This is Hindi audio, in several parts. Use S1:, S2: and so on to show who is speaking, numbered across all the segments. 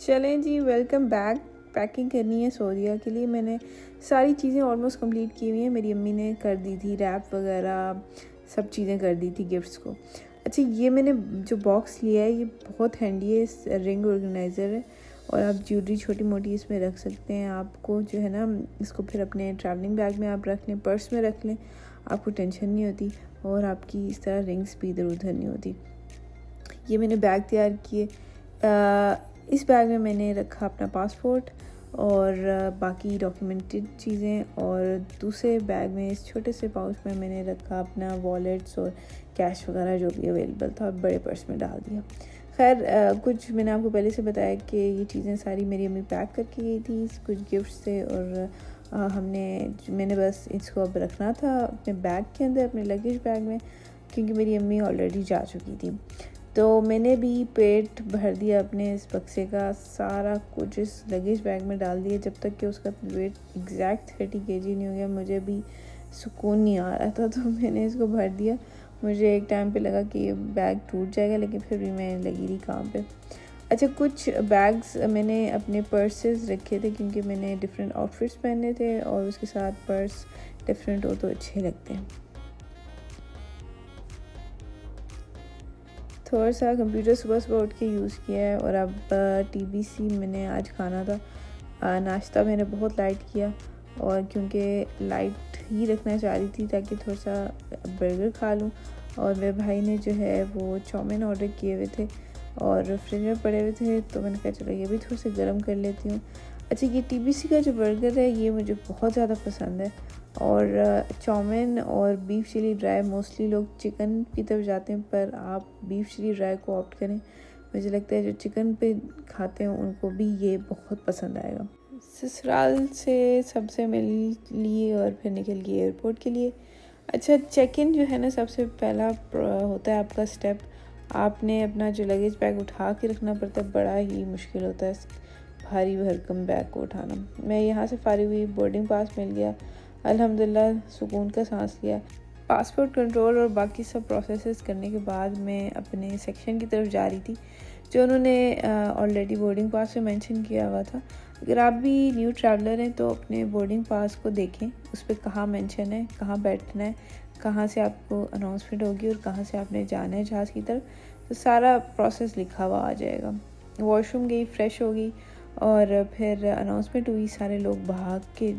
S1: चलें जी, वेलकम बैक। पैकिंग करनी है सऊदीया के लिए। मैंने सारी चीज़ें ऑलमोस्ट कंप्लीट की हुई हैं। मेरी अम्मी ने कर दी थी रैप वगैरह, सब चीज़ें कर दी थी गिफ्ट्स को। अच्छा, ये मैंने जो बॉक्स लिया है ये बहुत हैंडी है। इस रिंग ऑर्गेनाइज़र है और आप ज्वेलरी छोटी मोटी इसमें रख सकते हैं। आपको जो है ना, इसको फिर अपने ट्रैवलिंग बैग में आप रख लें, पर्स में रख लें, आपको टेंशन नहीं होती और आपकी इस तरह रिंग्स भी इधर उधर नहीं होती। ये मैंने बैग तैयार किए। इस बैग में मैंने रखा अपना पासपोर्ट और बाकी डॉक्यूमेंटेड चीज़ें, और दूसरे बैग में इस छोटे से पाउच में मैंने रखा अपना वॉलेट्स और कैश वगैरह जो भी अवेलेबल था, बड़े पर्स में डाल दिया। खैर कुछ मैंने आपको पहले से बताया कि ये चीज़ें सारी मेरी अम्मी पैक करके गई थी, कुछ गिफ्ट्स थे और मैंने बस इसको अब रखना था अपने बैग के अंदर, अपने लगेज बैग में, क्योंकि मेरी अम्मी ऑलरेडी जा चुकी थी। तो मैंने भी पेट भर दिया अपने इस बक्से का, सारा कुछ इस लगेज बैग में डाल दिया जब तक कि उसका वेट एग्जैक्ट 30 kg नहीं हो गया। मुझे भी सुकून नहीं आ रहा था, तो मैंने इसको भर दिया। मुझे एक टाइम पे लगा कि ये बैग टूट जाएगा, लेकिन फिर भी मैं लगी रही काम पे। अच्छा, कुछ बैग्स मैंने अपने पर्सेस रखे थे क्योंकि मैंने डिफरेंट आउटफिट्स पहने थे और उसके साथ पर्स डिफरेंट हो तो अच्छे लगते हैं। थोड़ा सा कंप्यूटर सुबह सुबह उठ के यूज़ किया है और अब TBC मैंने आज खाना था। नाश्ता मैंने बहुत लाइट किया और क्योंकि लाइट ही रखना चाह रही थी ताकि थोड़ा सा बर्गर खा लूँ। और मेरे भाई ने जो है वो चाउमीन ऑर्डर किए हुए थे और फ्रिज में पड़े हुए थे, तो मैंने कहा चलो ये भी थोड़ा सा गर्म कर लेती हूँ। अच्छा, ये TBC का जो बर्गर है ये मुझे बहुत ज़्यादा पसंद है। और चाउमीन और बीफ चिली ड्राई, मोस्टली लोग चिकन की तरफ जाते हैं पर आप बीफ चिली ड्राई को ऑप्ट करें। मुझे लगता है जो चिकन पे खाते हैं उनको भी ये बहुत पसंद आएगा। ससुराल से सबसे मिल लिए और फिर निकल गई एयरपोर्ट के लिए। अच्छा, चेक इन जो है ना, सबसे पहला होता है आपका स्टेप। आपने अपना जो लगेज बैग उठा के रखना पड़ता है, बड़ा ही मुश्किल होता है भारी भरकम बैग को उठाना। मैं यहाँ से फारिग हुई, बोर्डिंग पास मिल गया, अल्हम्दुलिल्लाह सुकून का सांस लिया। पासपोर्ट कंट्रोल और बाकी सब प्रोसेसेस करने के बाद मैं अपने सेक्शन की तरफ जा रही थी जो उन्होंने ऑलरेडी बोर्डिंग पास में मेंशन किया हुआ था। अगर आप भी न्यू ट्रैवलर हैं तो अपने बोर्डिंग पास को देखें, उस पर कहाँ मेंशन है, कहाँ बैठना है, कहाँ से आपको अनाउंसमेंट होगी और कहाँ से आपने जाना है जहाज़ की तरफ, तो सारा प्रोसेस लिखा हुआ आ जाएगा। वॉशरूम गई, फ्रेश हो गई और फिर अनाउंसमेंट हुई, सारे लोग भाग के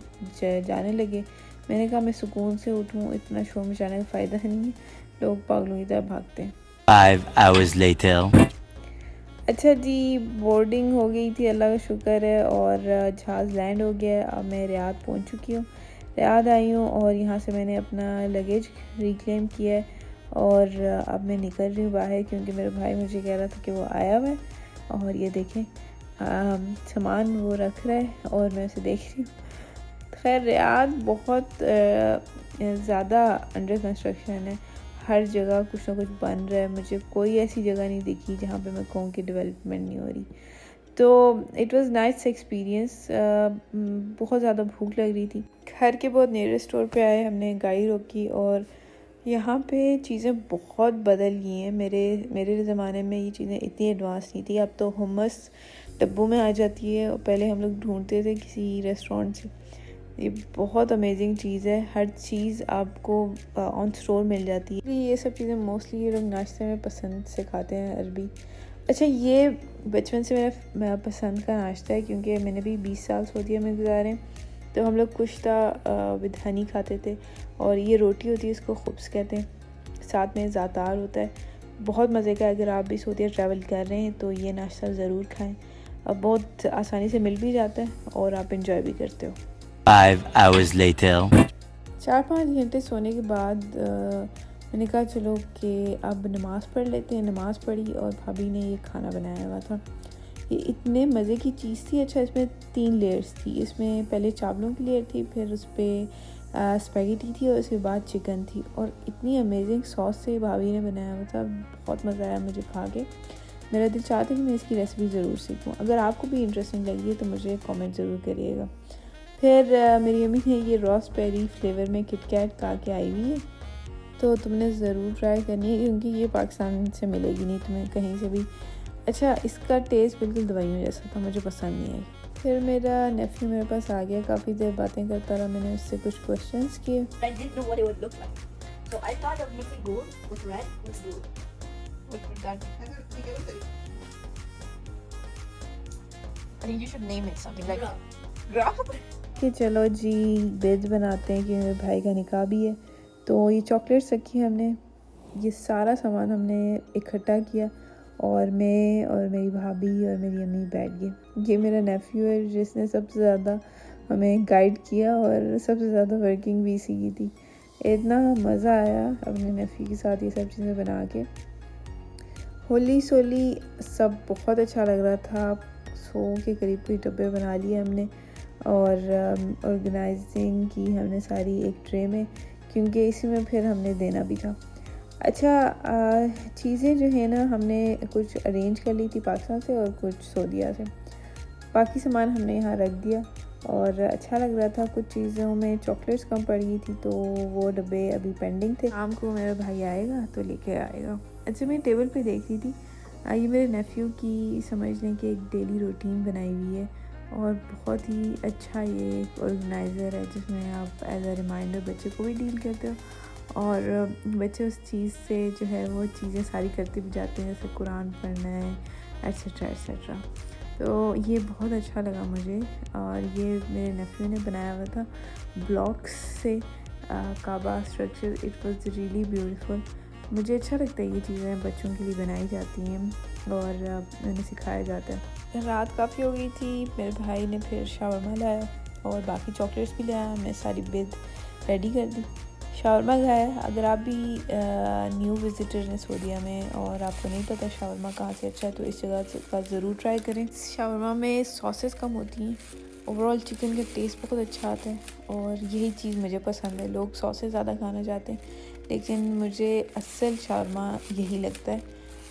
S1: जाने लगे। मैंने कहा मैं सुकून से उठूँ, इतना शोर मचाने का फ़ायदा नहीं है, लोग पागलों की तरह भागते हैं।
S2: 5 hours later.
S1: अच्छा जी, बोर्डिंग हो गई थी, अल्लाह का शुक्र है, और जहाज़ लैंड हो गया है। अब मैं रियाद पहुंच चुकी हूँ, रियाद आई हूँ और यहाँ से मैंने अपना लगेज रिक्लेम किया है और अब मैं निकल रही हूँ बाहर क्योंकि मेरा भाई मुझे कह रहा था कि वो आया हुआ है। और ये देखें सामान वो रख रहा है और मैं उसे देख रही हूँ। खैर, रियाद बहुत ज़्यादा अंडर कंस्ट्रक्शन है, हर जगह कुछ ना कुछ बन रहा है। मुझे कोई ऐसी जगह नहीं दिखी जहाँ पे मैं कहूँ कि डेवलपमेंट नहीं हो रही। तो इट वाज नाइस एक्सपीरियंस। बहुत ज़्यादा भूख लग रही थी। घर के बहुत नियरेस्ट स्टोर पे आए, हमने गाड़ी रोकी और यहाँ पे चीज़ें बहुत बदल गई हैं। मेरे ज़माने में ये चीज़ें इतनी एडवांस नहीं थी। अब तो हुमस डब्बों में आ जाती है और पहले हम लोग ढूंढते थे किसी रेस्टोरेंट से। ये बहुत अमेजिंग चीज़ है, हर चीज़ आपको ऑन स्टोर मिल जाती है। ये सब चीज़ें मोस्टली ये लोग नाश्ते में पसंद से खाते हैं, अरबी। अच्छा, ये बचपन से मेरा पसंद का नाश्ता है क्योंकि मैंने भी 20 साल सऊदीया में गुजारे, तो हम लोग कुश्ता विद हनी खाते थे और ये रोटी होती है, इसको खुब्स कहते हैं, साथ में ज़ातार होता है, बहुत मज़े का। अगर आप भी सऊदीया ट्रैवल कर रहे हैं तो ये नाश्ता ज़रूर खाएँ। अब बहुत आसानी से मिल भी जाता है और आप इंजॉय भी करते हो।
S2: 5 hours later.
S1: 4-5 घंटे सोने के बाद मैंने कहा चलो कि अब नमाज़ पढ़ लेते हैं। नमाज़ पढ़ी और भाभी ने ये खाना बनाया हुआ था। ये इतने मज़े की चीज़ थी। अच्छा, इसमें 3 लेयर्स थी। इसमें पहले चावलों की लेयर थी, फिर उस पर स्पैगेटी थी और उसके बाद चिकन थी और इतनी अमेजिंग सॉस से भाभी ने बनाया हुआ था। बहुत मज़ा आया मुझे खा के। मेरा दिल चाहता है कि मैं इसकी रेसिपी ज़रूर सीखूँ। अगर आपको भी इंटरेस्टिंग लगी है तो मुझे कमेंट ज़रूर करिएगा। फिर मेरी अम्मी ने ये रॉसबेरी फ्लेवर में किटकैट खा के आई हुई है, तो तुमने ज़रूर ट्राई करनी है क्योंकि ये पाकिस्तान से मिलेगी नहीं तुम्हें कहीं से भी। अच्छा, इसका टेस्ट बिल्कुल दवाइयों जैसा था, मुझे पसंद नहीं आई। फिर मेरा नेफ्यू मेरे पास आ गया, काफ़ी देर बातें करता रहा, मैंने उससे कुछ क्वेश्चंस किए।
S3: I didn't know what it would look like. So I thought of mixing gold with red with blue. With that. I think you should name it something like Graph.
S1: कि चलो जी बेज बनाते हैं, कि मेरे भाई का निकाह भी है। तो ये चॉकलेट्स रखी हमने, ये सारा सामान हमने इकट्ठा किया और मैं और मेरी भाभी और मेरी अम्मी बैठ गए। ये मेरा नेफ्यू है जिसने सबसे ज़्यादा हमें गाइड किया और सबसे ज़्यादा वर्किंग भी इसी की थी। इतना मज़ा आया अपने नेफ्यू के साथ ये सब चीज़ें बना के। होली सोली सब बहुत अच्छा लग रहा था। 100 के करीब कोई डब्बे बना लिए हमने और ऑर्गेनाइजिंग की हमने सारी एक ट्रे में, क्योंकि इसी में फिर हमने देना भी था। अच्छा, चीज़ें जो है ना हमने कुछ अरेंज कर ली थी पाकिस्तान से और कुछ सऊदीया से। बाकी सामान हमने यहाँ रख दिया और अच्छा लग रहा था। कुछ चीज़ों में चॉकलेट्स कम पड़ गई थी तो वो डब्बे अभी पेंडिंग थे। शाम को मेरा भाई आएगा तो लेके आएगा। अच्छा, मैं टेबल पे देख रही थी, ये मेरे नेफ्यू की समझने की एक डेली रूटीन बनाई हुई है और बहुत ही अच्छा ये एक ऑर्गेनाइज़र है जिसमें आप एज अ रिमाइंडर बच्चे को भी डील करते हो और बच्चे उस चीज़ से जो है वो चीज़ें सारी करते भी जाते हैं, जैसे कुरान पढ़ना है एट्सेट्रा एट्सेट्रा। तो ये बहुत अच्छा लगा मुझे और ये मेरे नेफ्यू ने बनाया हुआ था ब्लॉक्स से Kaaba structure. It was really beautiful. मुझे अच्छा लगता है ये चीज़ें बच्चों के लिए बनाई जाती हैं और उन्हें सिखाया जाता है। रात काफ़ी हो गई थी, मेरे भाई ने फिर शावरमा लाया और बाकी चॉकलेट्स भी लाया। हमने सारी बेद रेडी कर दी, शावरमा खाया। अगर आप भी न्यू विज़िटर हैं सऊदीया में और आपको नहीं पता शावरमा कहाँ से अच्छा है तो इस जगह का ज़रूर ट्राई करें। शावरमा में सॉसेस कम होती हैं, ओवरऑल चिकन का टेस्ट बहुत अच्छा आता है और यही चीज़ मुझे पसंद है। लोग सॉसेस ज़्यादा खाना चाहते हैं लेकिन मुझे असल शावरमा यही लगता है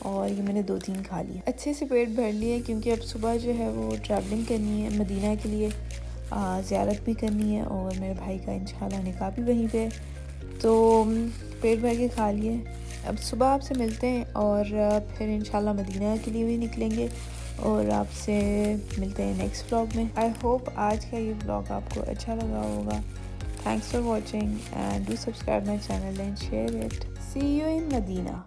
S1: और ये मैंने 2-3 खा लिया। अच्छे से पेट भर लिया क्योंकि अब सुबह जो है वो ट्रैवलिंग करनी है मदीना के लिए, ज़ियारत भी करनी है और मेरे भाई का इंशाल्लाह निकाह भी वहीं पे है। तो पेट भर के खा लिए। अब सुबह आपसे मिलते हैं और फिर इंशाल्लाह मदीना के लिए भी निकलेंगे और आपसे मिलते हैं नेक्स्ट व्लॉग में। आई होप आज का ये व्लॉग आपको अच्छा लगा होगा। Thanks for watching and do subscribe my channel and share it. See you in Medina.